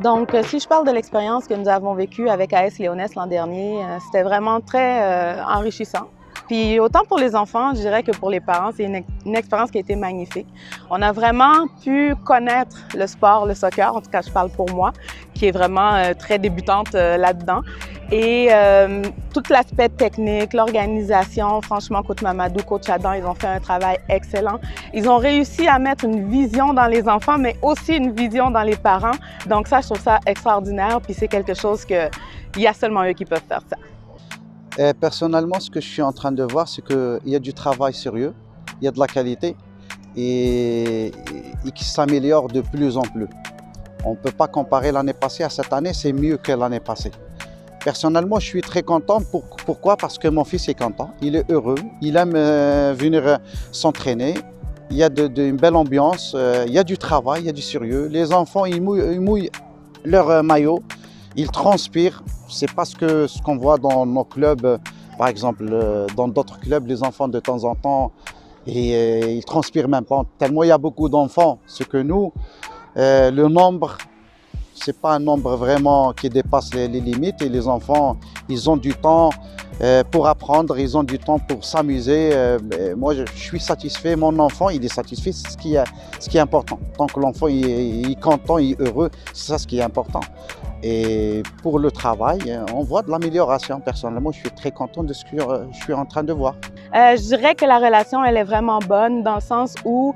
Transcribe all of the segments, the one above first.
Donc, si je parle de l'expérience que nous avons vécue avec AS Léonesse l'an dernier, c'était vraiment très enrichissant. Puis autant pour les enfants, je dirais que pour les parents, c'est une expérience qui a été magnifique. On a vraiment pu connaître le sport, le soccer, en tout cas je parle pour moi, qui est vraiment très débutante là-dedans. Et tout l'aspect technique, l'organisation, franchement, Coach Mamadou, Coach Adam, ils ont fait un travail excellent. Ils ont réussi à mettre une vision dans les enfants, mais aussi une vision dans les parents. Donc ça, je trouve ça extraordinaire, puis c'est quelque chose qu'il y a seulement eux qui peuvent faire ça. Personnellement, ce que je suis en train de voir, c'est qu'il y a du travail sérieux, il y a de la qualité et qui s'améliore de plus en plus. On ne peut pas comparer l'année passée à cette année, c'est mieux que l'année passée. Personnellement, je suis très content. Pourquoi? Parce que mon fils est content, il est heureux, il aime venir s'entraîner. Il y a une belle ambiance, il y a du travail, il y a du sérieux. Les enfants, ils mouillent leur maillot, ils transpirent. C'est pas ce qu'on voit dans nos clubs, par exemple, dans d'autres clubs, les enfants de temps en temps, ils transpirent même pas. Tellement il y a beaucoup d'enfants, ce que nous, le nombre, c'est pas un nombre vraiment qui dépasse les limites. Et les enfants, ils ont du temps pour apprendre, ils ont du temps pour s'amuser. Moi, je suis satisfait. Mon enfant, il est satisfait. C'est ce qui est important. Tant que l'enfant il est content, il est heureux, c'est ça ce qui est important. Et pour le travail, on voit de l'amélioration. Personnellement, je suis très content de ce que je suis en train de voir. Je dirais que la relation, elle est vraiment bonne dans le sens où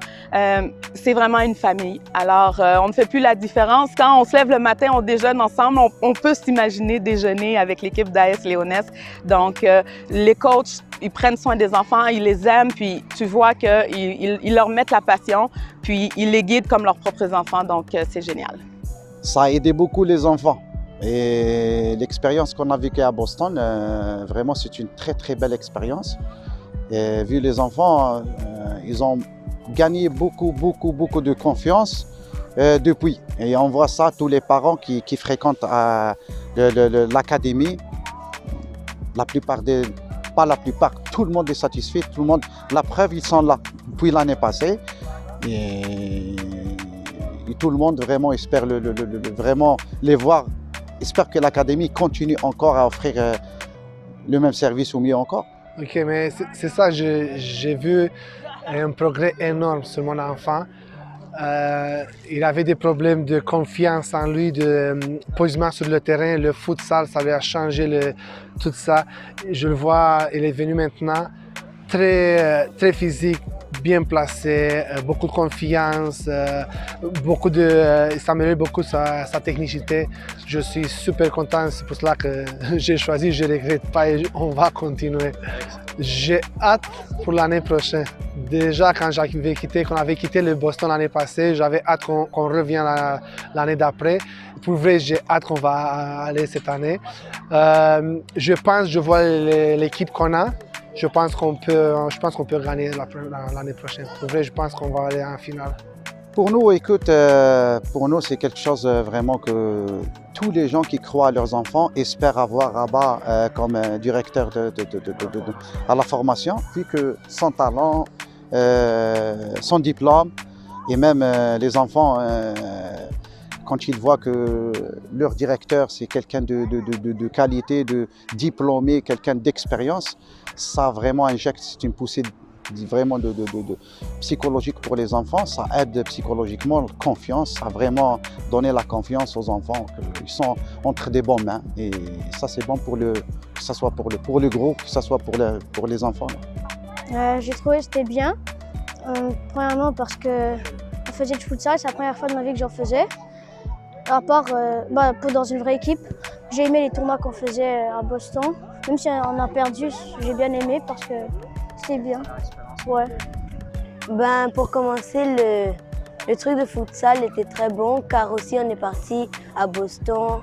c'est vraiment une famille. Alors, on ne fait plus la différence. Quand on se lève le matin, on déjeune ensemble. On peut s'imaginer déjeuner avec l'équipe d'AS Léonesse. Donc, les coachs, ils prennent soin des enfants, ils les aiment, puis tu vois qu'ils leur mettent la passion, puis ils les guident comme leurs propres enfants. Donc, c'est génial. Ça a aidé beaucoup les enfants. Et l'expérience qu'on a vécue à Boston, vraiment, c'est une très, très belle expérience. Et vu les enfants, ils ont gagné beaucoup de confiance depuis. Et on voit ça, tous les parents qui fréquentent l'académie, pas la plupart, tout le monde est satisfait, tout le monde, la preuve, ils sont là depuis l'année passée. Et tout le monde vraiment espère vraiment les voir, espère que l'académie continue encore à offrir le même service ou mieux encore. Ok, mais c'est ça, j'ai vu un progrès énorme sur mon enfant. Il avait des problèmes de confiance en lui, de posement sur le terrain, le futsal, ça lui a changé tout ça. Je le vois, il est venu maintenant très physique, bien placé, beaucoup de confiance, il s'améliore beaucoup sa technicité. Je suis super content, c'est pour cela que j'ai choisi, je ne regrette pas et on va continuer. J'ai hâte pour l'année prochaine. Déjà, quand qu'on avait quitté le Boston l'année passée, j'avais hâte qu'on revienne l'année d'après. Pour vrai, j'ai hâte qu'on va aller cette année. Je vois l'équipe qu'on a. Je pense qu'on peut gagner l'année prochaine. Pour vrai, je pense qu'on va aller en finale. Pour nous, écoute, pour nous, c'est quelque chose vraiment que tous les gens qui croient à leurs enfants espèrent avoir Abba comme directeur à la formation, puis que son talent, son diplôme et même les enfants, quand ils voient que leur directeur, c'est quelqu'un de qualité, de diplômé, quelqu'un d'expérience, ça vraiment injecte, c'est une poussée vraiment psychologique pour les enfants. Ça aide psychologiquement, la confiance, ça a vraiment donné la confiance aux enfants qu'ils sont entre des bonnes mains. Et ça, c'est bon que ce soit pour le groupe, que ce soit pour les enfants. J'ai trouvé que c'était bien. Premièrement parce qu'on faisait du futsal, c'est la première fois de ma vie que j'en faisais. Dans une vraie équipe, j'ai aimé les tournois qu'on faisait à Boston. Même si on a perdu, j'ai bien aimé parce que c'était bien. Ouais. Pour commencer, le truc de futsal était très bon car aussi on est parti à Boston.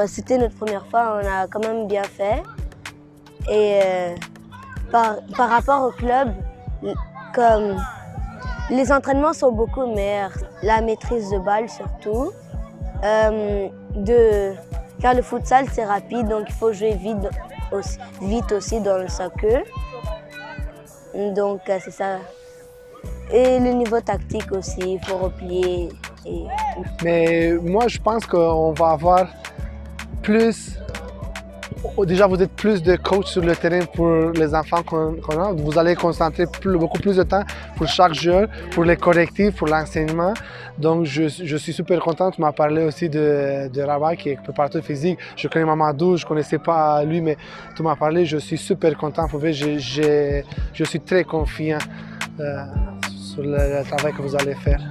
C'était notre première fois, on a quand même bien fait. Et par rapport au club, comme les entraînements sont beaucoup meilleurs, la maîtrise de balle surtout. Car le futsal c'est rapide, donc il faut jouer vite aussi dans le soccer. Donc c'est ça. Et le niveau tactique aussi, il faut replier Et Mais moi, je pense qu'on va avoir plus. Déjà, vous êtes plus de coach sur le terrain pour les enfants qu'on a. Vous allez concentrer beaucoup plus de temps pour chaque joueur, pour les correctifs, pour l'enseignement. Donc, je suis super content. Tu m'as parlé aussi de Rabat, qui est préparateur physique. Je connais Mamadou, je ne connaissais pas lui, mais tu m'as parlé. Je suis super content. Pour vrai, je suis très confiant sur le travail que vous allez faire.